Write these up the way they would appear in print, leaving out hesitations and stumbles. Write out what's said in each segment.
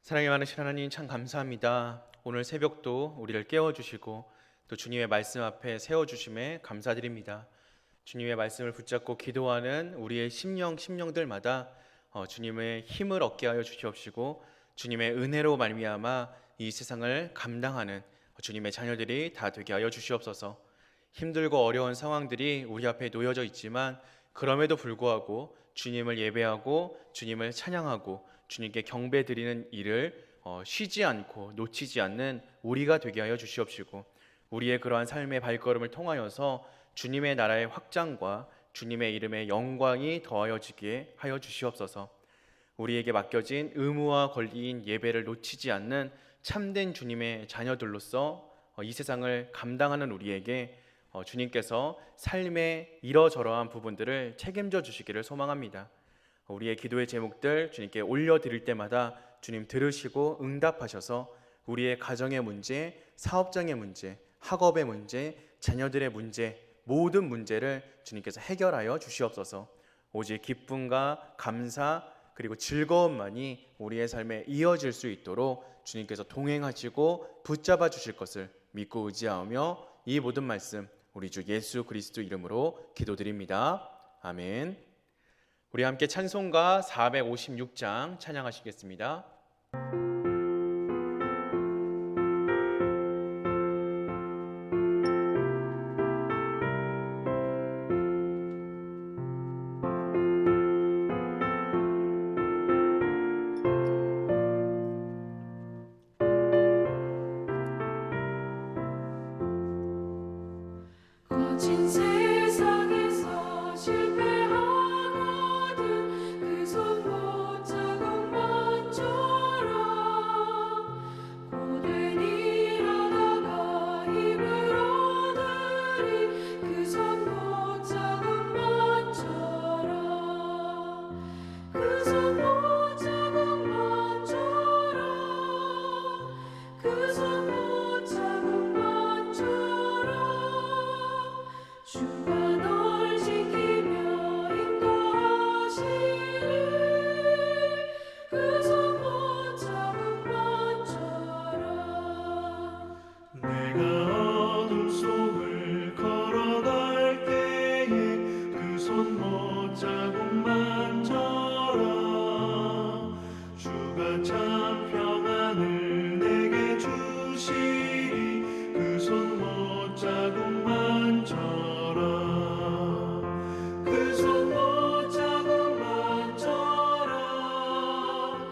사랑이 많으신 하나님 참 감사합니다. 오늘 새벽도 우리를 깨워주시고 또 주님의 말씀 앞에 세워주심에 감사드립니다. 주님의 말씀을 붙잡고 기도하는 우리의 심령들마다 주님의 힘을 얻게 하여 주시옵시고 주님의 은혜로 말미암아 이 세상을 감당하는 주님의 자녀들이 다 되게 하여 주시옵소서. 힘들고 어려운 상황들이 우리 앞에 놓여져 있지만 그럼에도 불구하고 주님을 예배하고 주님을 찬양하고 주님께 경배드리는 일을 쉬지 않고 놓치지 않는 우리가 되게 하여 주시옵시고 우리의 그러한 삶의 발걸음을 통하여서 주님의 나라의 확장과 주님의 이름의 영광이 더하여지게 하여 주시옵소서. 우리에게 맡겨진 의무와 권리인 예배를 놓치지 않는 참된 주님의 자녀들로서 이 세상을 감당하는 우리에게 주님께서 삶의 이러저러한 부분들을 책임져 주시기를 소망합니다. 우리의 기도의 제목들 주님께 올려드릴 때마다 주님 들으시고 응답하셔서 우리의 가정의 문제, 사업장의 문제, 학업의 문제, 자녀들의 문제, 모든 문제를 주님께서 해결하여 주시옵소서. 오직 기쁨과 감사 그리고 즐거움만이 우리의 삶에 이어질 수 있도록 주님께서 동행하시고 붙잡아 주실 것을 믿고 의지하며 이 모든 말씀 우리 주 예수 그리스도 이름으로 기도드립니다. 아멘. 우리 함께 찬송가 456장 찬양하시겠습니다. 거친 세상에서 실패하거든 그 손 못자국만처럼 고된 일하다가 힘을 얻으리 그 손 못자국만처럼 그 손 못자국만처럼 그 손 못자국만처럼 주가 널 지키며 인도하시리 그 손 못자국만처럼 내가 어둠 속을 걸어갈 때에 그 손 못자국만처럼 주가 참 평안을 내게 주시리 그 손 못자국만처럼 그 손 못자국만처럼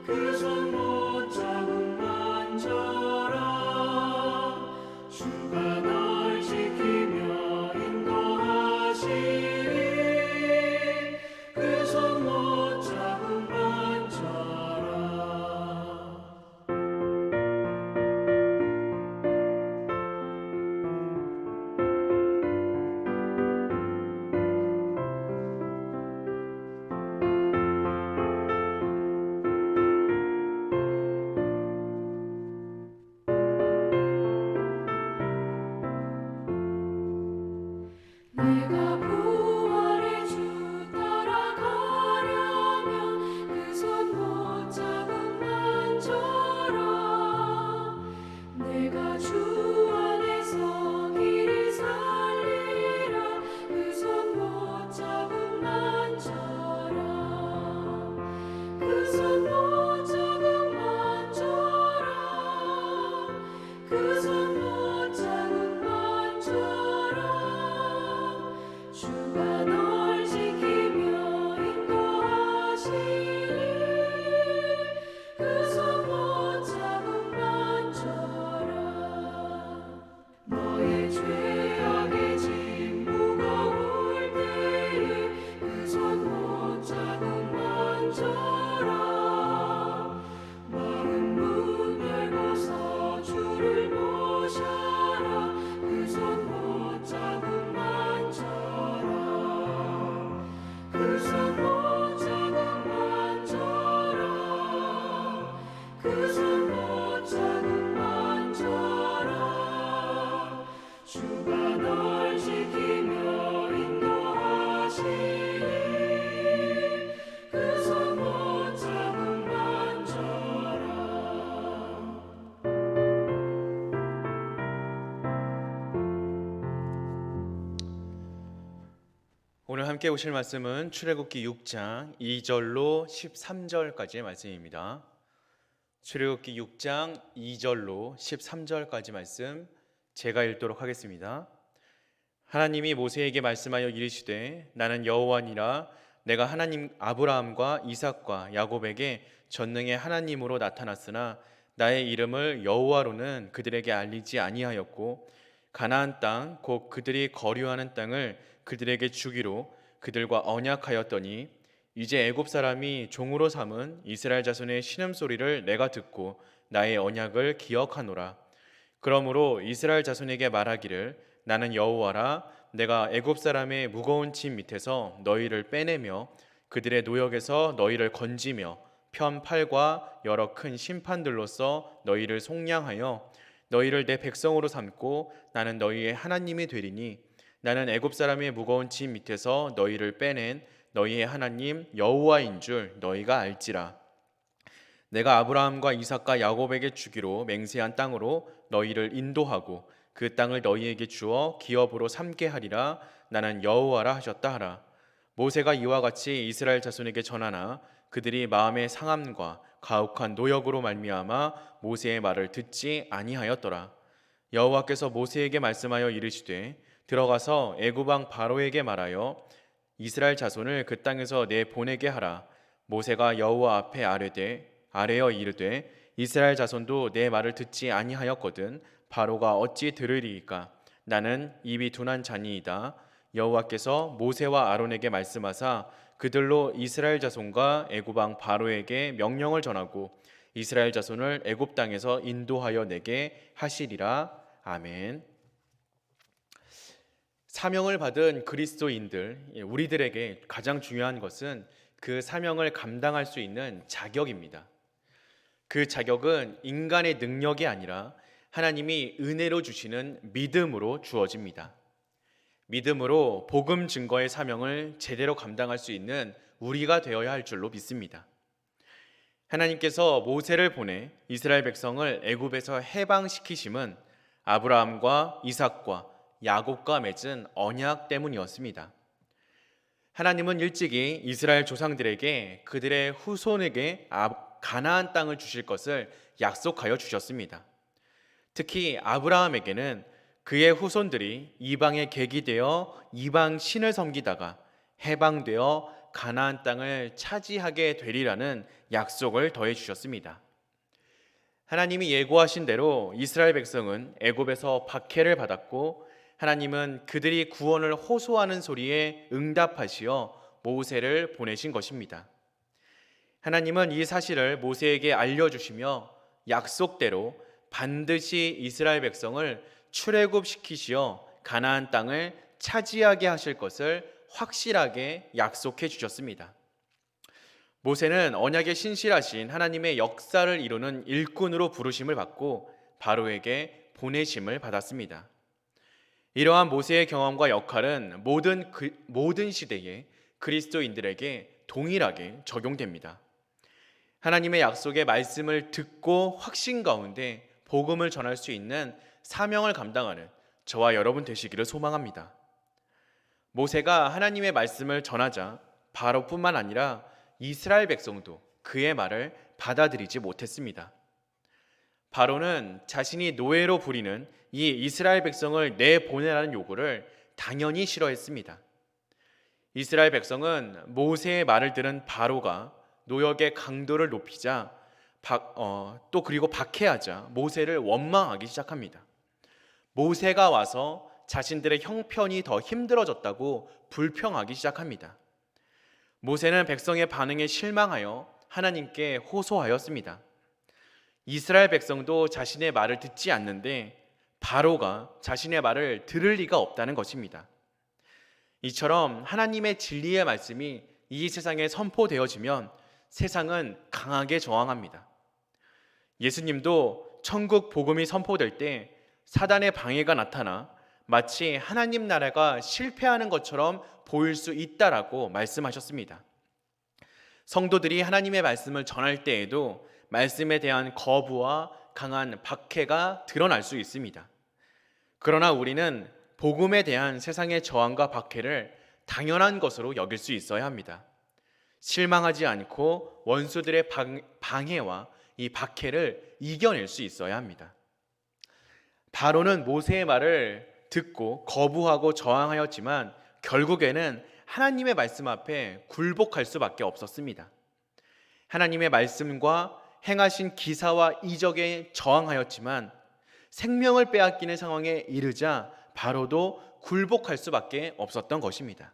그 손 못자국만처럼 주가 널 지키며 인도하시리 그 손 못자국만처럼 내가 부활의 주 따라가려면 그 손 못자국만처럼 내가 주 안에서 길이 살리라 그 손 못자국만처럼 그 손 못자국만처럼 그 손 못자국만처럼 주가 널 지키며 인도하시리 그 손 못자국만처럼 너의 죄악의 짐 무거울 때에 그 손 못자국만처럼 마른 문 열고서 주를 모셔라 그 손 못자국만처럼 그 손 못자국만처럼 그 손 못자국만처럼 주가 널 지키며 인도하시리 그 손 못자국만처럼 함께 보실 말씀은 출애굽기 6장 2절로 13절까지의 말씀입니다. 출애굽기 6장 2절로 13절까지 말씀 제가 읽도록 하겠습니다. 하나님이 모세에게 말씀하여 이르시되 나는 여호와니라 내가 하나님 아브라함과 이삭과 야곱에게 전능의 하나님으로 나타났으나 나의 이름을 여호와로는 그들에게 알리지 아니하였고 가나안 땅 곧 그들이 거류하는 땅을 그들에게 주기로 그들과 언약하였더니 이제 애굽 사람이 종으로 삼은 이스라엘 자손의 신음소리를 내가 듣고 나의 언약을 기억하노라. 그러므로 이스라엘 자손에게 말하기를 나는 여호와라 내가 애굽 사람의 무거운 짐 밑에서 너희를 빼내며 그들의 노역에서 너희를 건지며 편 팔과 여러 큰 심판들로서 너희를 속량하여 너희를 내 백성으로 삼고 나는 너희의 하나님이 되리니 나는 애굽 사람의 무거운 짐 밑에서 너희를 빼낸 너희의 하나님 여호와인 줄 너희가 알지라. 내가 아브라함과 이삭과 야곱에게 주기로 맹세한 땅으로 너희를 인도하고 그 땅을 너희에게 주어 기업으로 삼게 하리라. 나는 여호와라 하셨다 하라. 모세가 이와 같이 이스라엘 자손에게 전하나 그들이 마음의 상함과 가혹한 노역으로 말미암아 모세의 말을 듣지 아니하였더라. 여호와께서 모세에게 말씀하여 이르시되 들어가서 애굽 왕 바로에게 말하여 이스라엘 자손을 그 땅에서 내보내게 하라. 모세가 여호와 앞에 아뢰어 이르되 이스라엘 자손도 내 말을 듣지 아니하였거든 바로가 어찌 들으리이까. 나는 입이 둔한 자니이다. 여호와께서 모세와 아론에게 말씀하사 그들로 이스라엘 자손과 애굽 왕 바로에게 명령을 전하고 이스라엘 자손을 애굽 땅에서 인도하여 내게 하시리라. 아멘. 사명을 받은 그리스도인들, 우리들에게 가장 중요한 것은 그 사명을 감당할 수 있는 자격입니다. 그 자격은 인간의 능력이 아니라 하나님이 은혜로 주시는 믿음으로 주어집니다. 믿음으로 복음 증거의 사명을 제대로 감당할 수 있는 우리가 되어야 할 줄로 믿습니다. 하나님께서 모세를 보내 이스라엘 백성을 애굽에서 해방시키심은 아브라함과 이삭과 야곱과 맺은 언약 때문이었습니다. 하나님은 일찍이 이스라엘 조상들에게 그들의 후손에게 가나안 땅을 주실 것을 약속하여 주셨습니다. 특히 아브라함에게는 그의 후손들이 이방의 객이 되어 이방 신을 섬기다가 해방되어 가나안 땅을 차지하게 되리라는 약속을 더해 주셨습니다. 하나님이 예고하신 대로 이스라엘 백성은 애굽에서 박해를 받았고 하나님은 그들이 구원을 호소하는 소리에 응답하시어 모세를 보내신 것입니다. 하나님은 이 사실을 모세에게 알려주시며 약속대로 반드시 이스라엘 백성을 출애굽시키시어 가나안 땅을 차지하게 하실 것을 확실하게 약속해 주셨습니다. 모세는 언약에 신실하신 하나님의 역사를 이루는 일꾼으로 부르심을 받고 바로에게 보내심을 받았습니다. 이러한 모세의 경험과 역할은 모든 시대의 그리스도인들에게 동일하게 적용됩니다. 하나님의 약속의 말씀을 듣고 확신 가운데 복음을 전할 수 있는 사명을 감당하는 저와 여러분 되시기를 소망합니다. 모세가 하나님의 말씀을 전하자 바로뿐만 아니라 이스라엘 백성도 그의 말을 받아들이지 못했습니다. 바로는 자신이 노예로 부리는 이 이스라엘 백성을 내보내라는 요구를 당연히 싫어했습니다. 이스라엘 백성은 모세의 말을 들은 바로가 노역의 강도를 높이자 또 그리고 박해하자 모세를 원망하기 시작합니다. 모세가 와서 자신들의 형편이 더 힘들어졌다고 불평하기 시작합니다. 모세는 백성의 반응에 실망하여 하나님께 호소하였습니다. 이스라엘 백성도 자신의 말을 듣지 않는데 바로가 자신의 말을 들을 리가 없다는 것입니다. 이처럼 하나님의 진리의 말씀이 이 세상에 선포되어지면 세상은 강하게 저항합니다. 예수님도 천국 복음이 선포될 때 사단의 방해가 나타나 마치 하나님 나라가 실패하는 것처럼 보일 수 있다라고 말씀하셨습니다. 성도들이 하나님의 말씀을 전할 때에도 말씀에 대한 거부와 강한 박해가 드러날 수 있습니다. 그러나 우리는 복음에 대한 세상의 저항과 박해를 당연한 것으로 여길 수 있어야 합니다. 실망하지 않고 원수들의 방해와 이 박해를 이겨낼 수 있어야 합니다. 바로는 모세의 말을 듣고 거부하고 저항하였지만 결국에는 하나님의 말씀 앞에 굴복할 수밖에 없었습니다. 하나님의 말씀과 행하신 기사와 이적에 저항하였지만 생명을 빼앗기는 상황에 이르자 바로도 굴복할 수밖에 없었던 것입니다.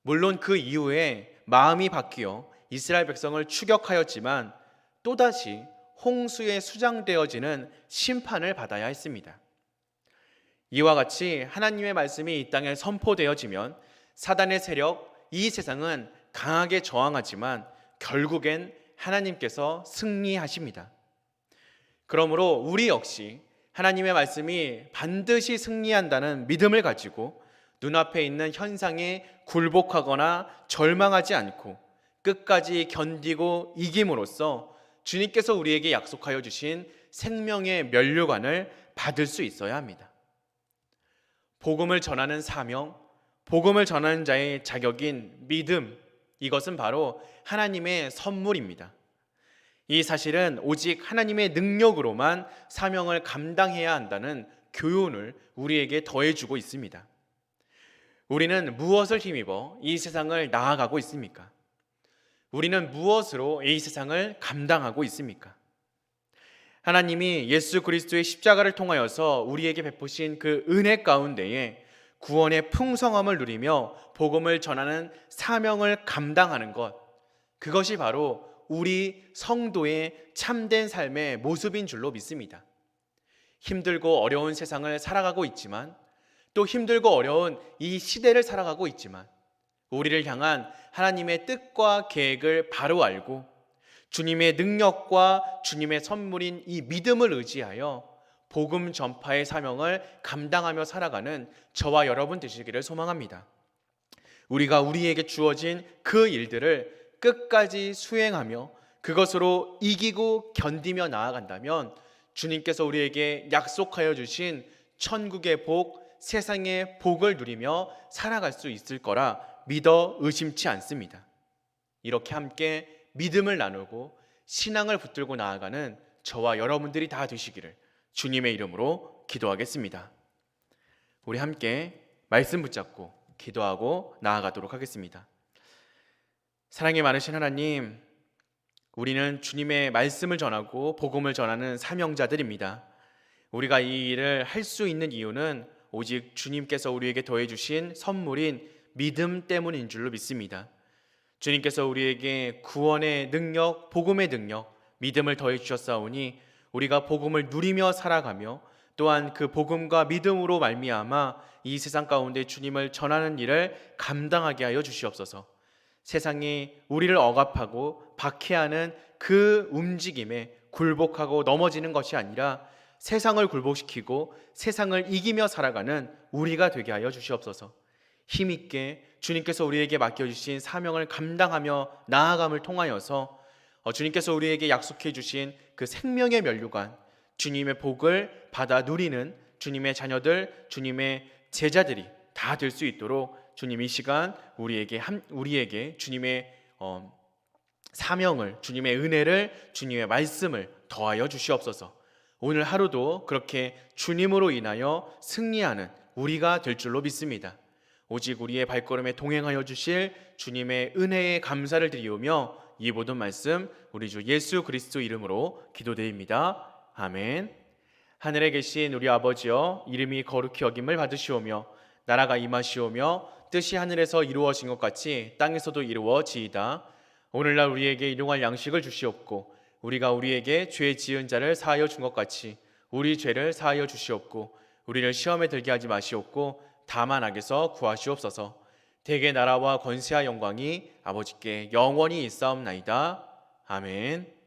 물론 그 이후에 마음이 바뀌어 이스라엘 백성을 추격하였지만 또다시 홍수에 수장되어지는 심판을 받아야 했습니다. 이와 같이 하나님의 말씀이 이 땅에 선포되어지면 사단의 세력, 이 세상은 강하게 저항하지만 결국엔 하나님께서 승리하십니다. 그러므로 우리 역시 하나님의 말씀이 반드시 승리한다는 믿음을 가지고 눈앞에 있는 현상에 굴복하거나 절망하지 않고 끝까지 견디고 이김으로써 주님께서 우리에게 약속하여 주신 생명의 면류관을 받을 수 있어야 합니다. 복음을 전하는 사명, 복음을 전하는 자의 자격인 믿음, 이것은 바로 하나님의 선물입니다. 이 사실은 오직 하나님의 능력으로만 사명을 감당해야 한다는 교훈을 우리에게 더해주고 있습니다. 우리는 무엇을 힘입어 이 세상을 나아가고 있습니까? 우리는 무엇으로 이 세상을 감당하고 있습니까? 하나님이 예수 그리스도의 십자가를 통하여서 우리에게 베푸신 그 은혜 가운데에 구원의 풍성함을 누리며 복음을 전하는 사명을 감당하는 것, 그것이 바로 우리 성도의 참된 삶의 모습인 줄로 믿습니다. 힘들고 어려운 세상을 살아가고 있지만 또 힘들고 어려운 이 시대를 살아가고 있지만 우리를 향한 하나님의 뜻과 계획을 바로 알고 주님의 능력과 주님의 선물인 이 믿음을 의지하여 복음 전파의 사명을 감당하며 살아가는 저와 여러분 되시기를 소망합니다. 우리가 우리에게 주어진 그 일들을 끝까지 수행하며 그것으로 이기고 견디며 나아간다면 주님께서 우리에게 약속하여 주신 천국의 복, 세상의 복을 누리며 살아갈 수 있을 거라 믿어 의심치 않습니다. 이렇게 함께 믿음을 나누고 신앙을 붙들고 나아가는 저와 여러분들이 다 되시기를 주님의 이름으로 기도하겠습니다. 우리 함께 말씀 붙잡고 기도하고 나아가도록 하겠습니다. 사랑이 많으신 하나님, 우리는 주님의 말씀을 전하고 복음을 전하는 사명자들입니다. 우리가 이 일을 할 수 있는 이유는 오직 주님께서 우리에게 더해주신 선물인 믿음 때문인 줄로 믿습니다. 주님께서 우리에게 구원의 능력, 복음의 능력, 믿음을 더해 주셨사오니 우리가 복음을 누리며 살아가며 또한 그 복음과 믿음으로 말미암아 이 세상 가운데 주님을 전하는 일을 감당하게 하여 주시옵소서. 세상이 우리를 억압하고 박해하는 그 움직임에 굴복하고 넘어지는 것이 아니라 세상을 굴복시키고 세상을 이기며 살아가는 우리가 되게 하여 주시옵소서. 힘있게 주님께서 우리에게 맡겨주신 사명을 감당하며 나아감을 통하여서 주님께서 우리에게 약속해 주신 그 생명의 면류관, 주님의 복을 받아 누리는 주님의 자녀들, 주님의 제자들이 다 될 수 있도록 주님 이 시간 우리에게 주님의 사명을, 주님의 은혜를, 주님의 말씀을 더하여 주시옵소서. 오늘 하루도 그렇게 주님으로 인하여 승리하는 우리가 될 줄로 믿습니다. 오직 우리의 발걸음에 동행하여 주실 주님의 은혜에 감사를 드리오며 이 모든 말씀 우리 주 예수 그리스도 이름으로 기도드립니다. 아멘. 하늘에 계신 우리 아버지여, 이름이 거룩히 여김을 받으시오며 나라가 임하시오며 뜻이 하늘에서 이루어진 것 같이 땅에서도 이루어지이다. 오늘날 우리에게 일용할 양식을 주시옵고 우리가 우리에게 죄 지은 자를 사하여 준 것 같이 우리 죄를 사하여 주시옵고 우리를 시험에 들게 하지 마시옵고 다만 악에서 구하시옵소서. 대개 나라와 권세와 영광이 아버지께 영원히 있사옵나이다. 아멘.